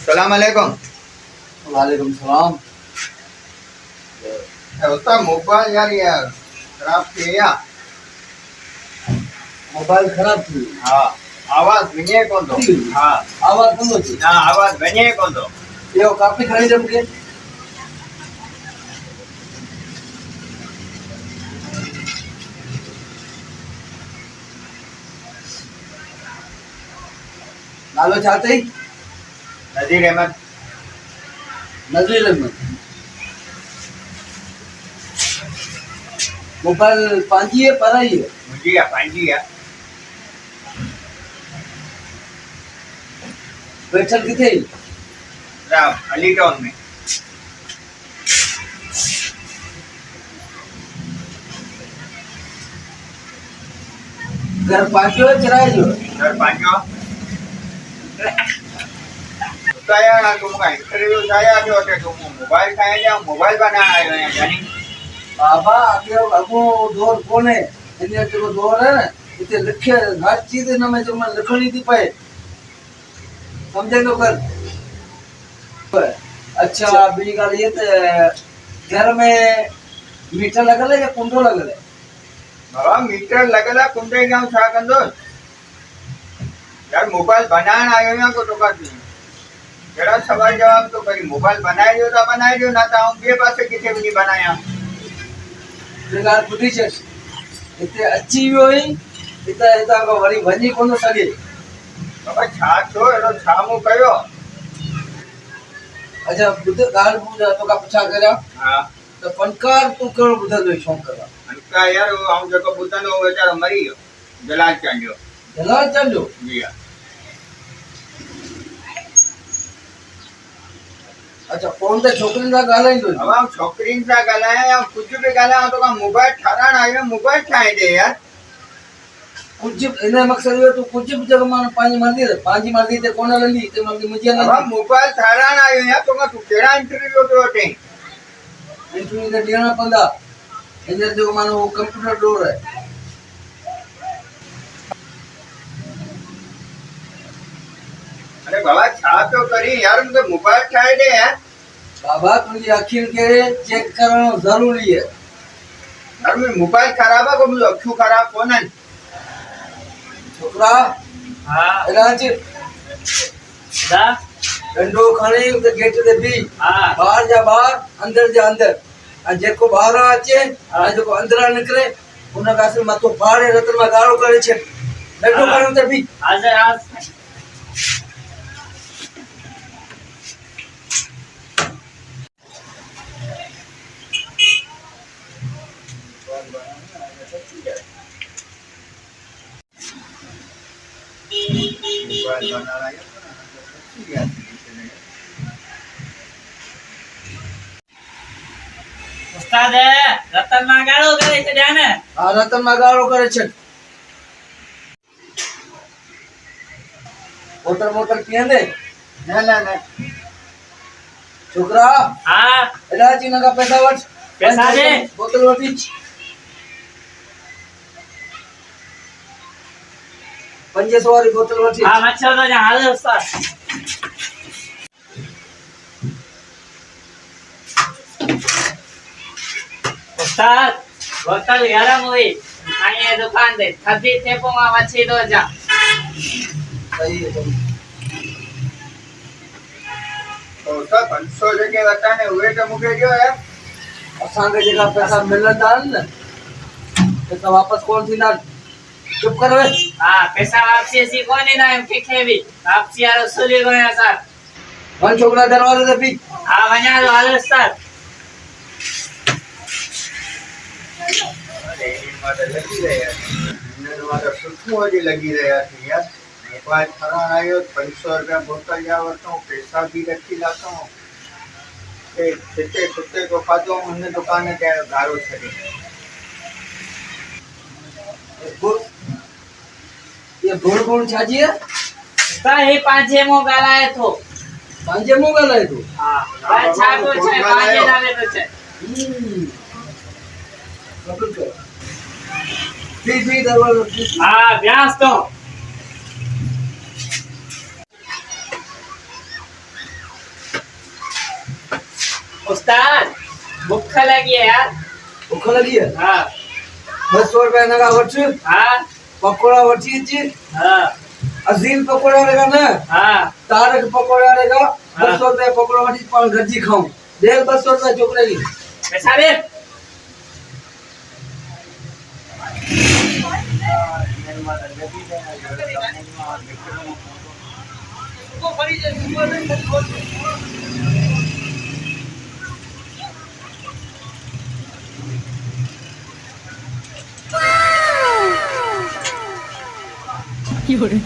सलाम अलैकुम। वालेकुम सलाम। उस्ताद मोबाइल यार खराब थी या मोबाइल खराब थी। हाँ आवाज वञे कोन थो। हाँ आवाज बंद थी। ना आवाज वञे कोन थो। यो काफी खणी दे मूंखे। नालो छा अथई? नज़ीर अहमद। नज़ीर अहमद। मोबाइल पंहिंजी है पराई है? मुंहिंजी आहे पंहिंजी आहे। वेठल किथे? अली टाउन में। घर पंहिंजो है किराए जो? घर पंहिंजो। उस्ताद यार तूं मूंखां इंटरव्यू ठाहिया पियो त तूं मोबाइल ठाहे ॾियां मोबाइल बनाइण आयो आहियां जानी। बाबा अॻो दौर कोन्हे। हींअर जेको दौर है न हिते लिखे हर चीज़ हिन में जेको लिखणी थी पए। सम्झे थो कर। अच्छा ॿी ॻाल्हि इहा त घर में मीटर लॻल है या कुंडो लॻल है? बाबा मीटर लॻल आहे कुंडे खे छा कंदुसि यार मोबाइल बनाइण आयो आहियां को तोखां कहिड़ा सवाल जवाब तो करी। मोबाइल बनाए ॾियो त बनाए ॾियो न त ॿिए पासे किथे वञी बनायां। ॿी ॻाल्हि ॿुधी छॾ। हिते अची वियो हुई हितां खां वरी वञी कोन सघे। बाबा छा थियो अहिड़ो छा मूं कयो? अच्छा ॿुध ॻाल्हि ॿुध तोखां पुछा करियां हा त फनकार तूं कहिड़ो ॿुधंदो हुई शौंक़ु सां? हल्का यार ऐं जेको ॿुधंदो हो वीचारो मरी वियो जलाल चंद जो। जलाल चंद जो? जी हा। अच्छा फोन ते छोकिरियुनि सां ॻाल्हाईंदो हुई? अब छोकिरियुनि सां ॻाल्हायां या कुझु बि ॻाल्हायां तोखां मोबाइल ठाराइण आयो मोबाइल ठाहे ॾे यार। कुझु हिन जो मक़सदु इहो तूं कुझु बि जेको माण्हू पंहिंजी मर्ज़ी ते कोन हलंदी हिते मर्ज़ी मुंहिंजी बाबा हलंदी। मोबाइल ठाराइण आयो आहियां तोखां तूं कहिड़ा इंटरव्यू पियो वठें? इंटरव्यू त ॾियणा पवंदा। हींअर जेको माण्हू कंप्यूटर दौर आहे। अरे बाबा छा पियो करी यार मूंखे मोबाइल ठाहे ॾे यार। बाबा तुंहिंजी अखियुनि खे चेक करणु ज़रूरी है। यार मुंहिंजी मोबाइल ख़राब आहे को मुंहिंजो अखियूं ख़राब कोन्हनि। छोकिरा हा हेॾा अच। डंडो खणी उते गेट ते बीह। ॿाहिरि जा ॿाहिरि अंदरि जा अंदरि ऐं जेको ॿाहिरां अचे ऐं जेको अंदरां निकिरे हुन खां सिर्फ़ु मथो फाड़े रत में ॻाढ़ो करे छॾ। डंडो खणी उते बीह। मोबाइल बनाइण आयो उस्ताद रतन मां गाड़ो करे छॾिया न। हा रतन मां ॻाढ़ो करे छॾ। बोतल बोतल पीअंदे? न न न छोकिरा हा हेॾा अची हिन खां पैसा वठ। पैसा ॾे। बोतल वठी 500 वारी बोतल वठी। हा मच्छर तो जा हाल उस्ताद। उस्ताद बोतल गरम हुई खाई दुकान ते थधी थे पोइ मां वठी थो अचां। सही है सही। तो सब 500 जेके वरिता आहिनि उहे त मूंखे ॾियो यार। असांखे जेका पैसा मिलंदा आहिनि न पैसा वापसि कोन थींदा आहिनि। चुप कर वे। हा पैसा वापसी असीं कोन ॾींदा आहियूं कंहिंखे बि। वापसी वारो उसूल ई कोन्हे असां। वञ छोकिरा दरवाज़े ते बीह। हा वञा थो हल उस्ताद। अरे मां त लॻी रहिया हिन मां त सुठो अॼु लॻी रहिया थी यार। मोबाइल ठाराइण आयो 500 रुपया बोतल जा वरितऊं पैसा बि रखी लाथऊं। कुत्ते को खाधो हुन दुकान ते आयो गारो छॾे। ये गुड़ गुड़ छाजी है? त हे पंहिंजे मुंहुं ॻाल्हाए थो। पंहिंजे मुंहुं ॻाल्हाए थो? हा भाई छा पियो चए पंहिंजे नाले पियो चए। कबूल कर। बीह बीह दरवाज़े ते। हा व्यास तो। उस्ताद भूख लगी है यार। भूख लगी है हाँ 200 रुपया नगा वठ हाँ पकोड़ा वठी अची हाँ अजीम पकोड़ा रहेगा ना हाँ तारक पकोड़ा रहेगा हाँ। 200 रुपया पकोड़ा वठी पान गजी खाऊं दे 200 रुपया छोकरे की पैसा दे।有人。